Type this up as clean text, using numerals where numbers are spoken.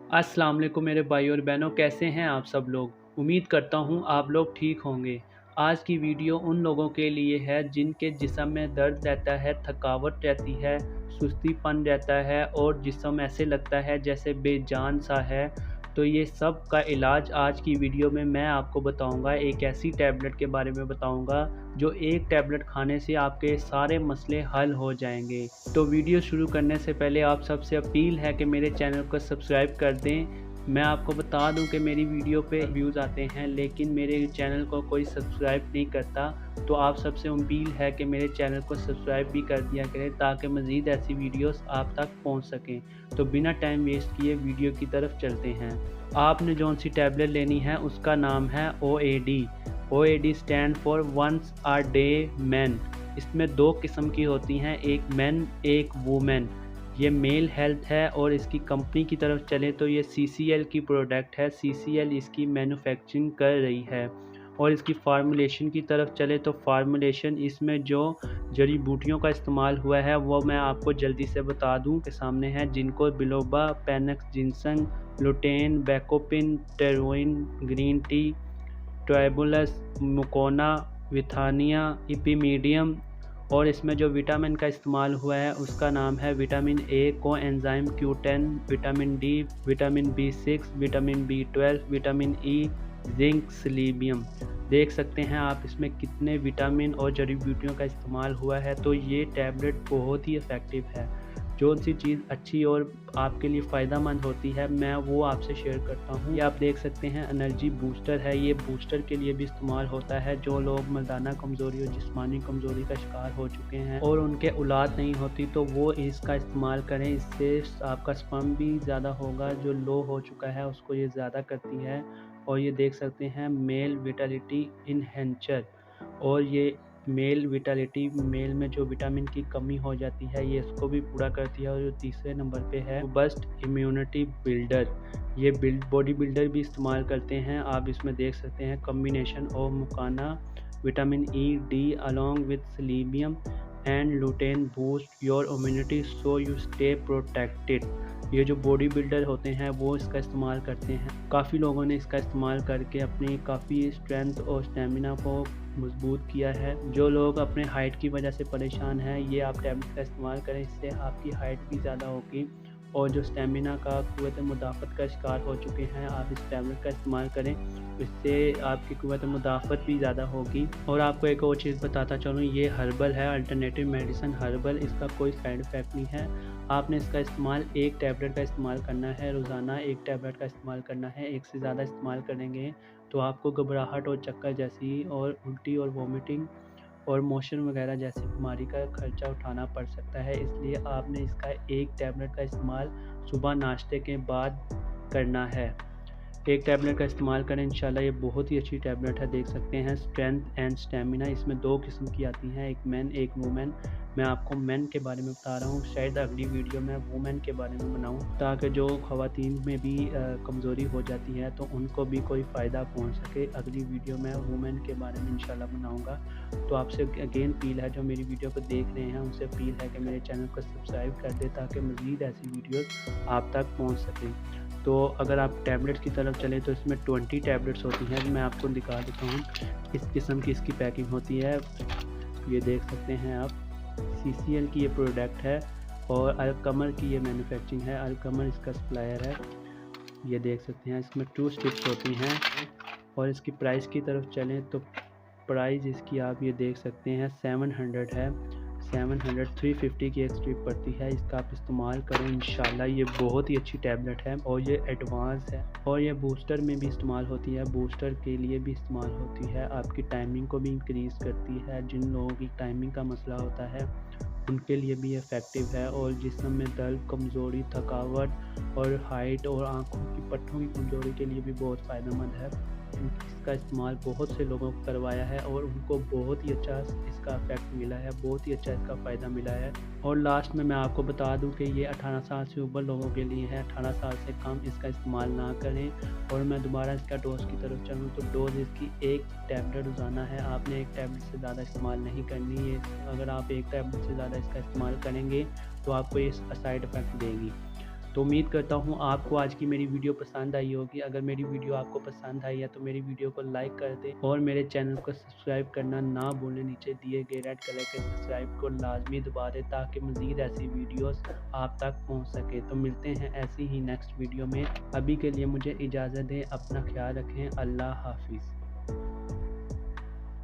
अस्सलाम वालेकुम मेरे भाई और बहनों, कैसे हैं आप सब लोग। उम्मीद करता हूं आप लोग ठीक होंगे। आज की वीडियो उन लोगों के लिए है जिनके जिस्म में दर्द रहता है, थकावट रहती है, सुस्तीपन रहता है और जिस्म ऐसे लगता है जैसे बेजान सा है। तो ये सब का इलाज आज की वीडियो में मैं आपको बताऊंगा। एक ऐसी टैबलेट के बारे में बताऊंगा जो एक टैबलेट खाने से आपके सारे मसले हल हो जाएंगे। तो वीडियो शुरू करने से पहले आप सबसे अपील है कि मेरे चैनल को सब्सक्राइब कर दें। मैं आपको बता दूं कि मेरी वीडियो पे व्यूज़ आते हैं लेकिन मेरे चैनल को कोई सब्सक्राइब नहीं करता। तो आप सबसे अपील है कि मेरे चैनल को सब्सक्राइब भी कर दिया करें ताकि मज़ीद ऐसी वीडियोस आप तक पहुंच सकें। तो बिना टाइम वेस्ट किए वीडियो की तरफ चलते हैं। आपने जौन सी टैबलेट लेनी है उसका नाम है OAD। OAD stand for once a day man. इसमें दो किस्म की होती हैं, एक मैन एक वुमेन। ये मेल हेल्थ है और इसकी कंपनी की तरफ चले तो ये CCL की प्रोडक्ट है। CCL इसकी मैन्युफैक्चरिंग कर रही है। और इसकी फार्मूलेशन की तरफ चले तो फार्मूलेशन इसमें जो जड़ी बूटियों का इस्तेमाल हुआ है वो मैं आपको जल्दी से बता दूं के सामने है, ginkgo biloba, panax ginseng, lutein, bacopin, टेरोइन, green tea, tribulus, mucuna, withania, epimedium. और इसमें जो विटामिन का इस्तेमाल हुआ है उसका नाम है vitamin A, coenzyme Q10, vitamin D, vitamin B6, vitamin B12, vitamin E, zinc, selenium. देख सकते हैं आप इसमें कितने विटामिन और जड़ी बूटियों का इस्तेमाल हुआ है। तो ये टैबलेट बहुत ही इफ़ेक्टिव है। जो सी चीज़ अच्छी और आपके लिए फ़ायदा मंद होती है मैं वो आपसे शेयर करता हूँ। ये आप देख सकते हैं एनर्जी बूस्टर है। ये बूस्टर के लिए भी इस्तेमाल होता है। जो लोग मर्दाना कमज़ोरी और जिस्मानी कमज़ोरी का शिकार हो चुके हैं और उनके औलाद नहीं होती तो वो इसका इस्तेमाल करें। इससे आपका स्पर्म भी ज़्यादा होगा। जो लो हो चुका है उसको ये ज़्यादा करती है। और ये देख सकते हैं मेल विटालिटी इनहेंचर। और ये मेल विटालिटी, मेल में जो विटामिन की कमी हो जाती है ये इसको भी पूरा करती है। और जो तीसरे नंबर पे है बस्ट इम्यूनिटी बिल्डर। ये बॉडी बिल्डर भी इस्तेमाल करते हैं। आप इसमें देख सकते हैं combination of mucuna, vitamin E, D along with selenium and lutein boost your immunity so you stay protected. ये जो बॉडी बिल्डर होते हैं वो इसका इस्तेमाल करते हैं। काफ़ी लोगों ने इसका इस्तेमाल करके अपनी काफ़ी स्ट्रेंथ और स्टेमिना को मजबूत किया है। जो लोग अपने हाइट की वजह से परेशान हैं ये आप टैबलेट का इस्तेमाल करें, इससे आपकी हाइट भी ज़्यादा होगी। और जो स्टेमिना का, क़ुव्वत मुदाफ़त का शिकार हो चुके हैं आप इस टैबलेट का इस्तेमाल करें, इससे आपकी क़ुव्वत मुदाफ़त भी ज़्यादा होगी। और आपको एक और चीज़ बताता चलूँ, ये हर्बल है, अल्टरनेटिव मेडिसिन हर्बल। इसका कोई साइड इफ़ेक्ट नहीं है। आपने इसका इस्तेमाल एक टैबलेट का इस्तेमाल करना है, रोज़ाना एक टैबलेट का इस्तेमाल करना है। एक से ज़्यादा इस्तेमाल करेंगे तो आपको घबराहट और चक्कर जैसी और उल्टी और वोमिटिंग और मोशन वगैरह जैसी बीमारी का खर्चा उठाना पड़ सकता है। इसलिए आपने इसका एक टैबलेट का इस्तेमाल सुबह नाश्ते के बाद करना है। एक टैबलेट का इस्तेमाल करें इंशाल्लाह। ये बहुत ही अच्छी टैबलेट है। देख सकते हैं स्ट्रेंथ एंड स्टेमिना। इसमें दो किस्म की आती हैं, एक मैन एक वुमेन। मैं आपको मैन के बारे में बता रहा हूँ, शायद अगली वीडियो में वुमेन के बारे में बनाऊँ ताकि जो ख़वातीन में भी कमज़ोरी हो जाती है तो उनको भी कोई फ़ायदा पहुँच सके। अगली वीडियो में वुमेन के बारे में इंशाल्लाह बनाऊँगा। तो आपसे अगेन अपील है, जो मेरी वीडियो को देख रहे हैं उनसे अपील है कि मेरे चैनल को सब्सक्राइब कर दें ताकि मज़ीद ऐसी वीडियोज़ आप तक पहुँच सकें। तो अगर आप टैबलेट्स की तरफ चलें तो इसमें 20 टैबलेट्स होती हैं। मैं आपको दिखा देता हूँ इस किस्म की इसकी पैकिंग होती है। ये देख सकते हैं आप, CCL की ये प्रोडक्ट है और अलकमर की ये मैन्युफैक्चरिंग है। अलकमर इसका सप्लायर है। ये देख सकते हैं इसमें 2 स्ट्रिप्स होती हैं। और इसकी प्राइस की तरफ चलें तो प्राइस इसकी आप ये देख सकते हैं 700 है। 700 350 की एक स्ट्रिप पड़ती है। इसका आप इस्तेमाल करें इंशाल्लाह। ये बहुत ही अच्छी टैबलेट है और ये एडवांस है। और ये बूस्टर में भी इस्तेमाल होती है, बूस्टर के लिए भी इस्तेमाल होती है। आपकी टाइमिंग को भी इंक्रीज़ करती है। जिन लोगों की टाइमिंग का मसला होता है उनके लिए भी इफ़ेक्टिव है। और जिस्म में दर्द, कमज़ोरी, थकावट और हाइट और आँखों की पट्टों की कमज़ोरी के लिए भी बहुत फ़ायदेमंद है। इसका इस्तेमाल बहुत से लोगों को करवाया है और उनको बहुत ही अच्छा इसका इफ़ेक्ट मिला है, बहुत ही अच्छा इसका फ़ायदा मिला है। और लास्ट में मैं आपको बता दूं कि ये 18 साल से ऊपर लोगों के लिए है। 18 साल से कम इसका इस्तेमाल ना करें। और मैं दोबारा इसका डोज की तरफ चलूँ तो डोज इसकी एक टैबलेट रोज़ाना है। आपने एक टैबलेट से ज़्यादा इस्तेमाल नहीं करनी है। अगर आप एक टैबलेट से ज़्यादा इसका इस्तेमाल करेंगे तो आपको ये साइड इफ़ेक्ट देगी। तो उम्मीद करता हूँ आपको आज की मेरी वीडियो पसंद आई होगी। अगर मेरी वीडियो आपको पसंद आई है तो मेरी वीडियो को लाइक कर दें और मेरे चैनल को सब्सक्राइब करना ना भूलें। नीचे दिए गए रेड कलर के सब्सक्राइब को लाजमी दबा दें ताकि मज़ीद ऐसी वीडियोस आप तक पहुंच सके। तो मिलते हैं ऐसी ही नेक्स्ट वीडियो में। अभी के लिए मुझे इजाज़त दें, अपना ख्याल रखें। अल्लाह हाफिज़।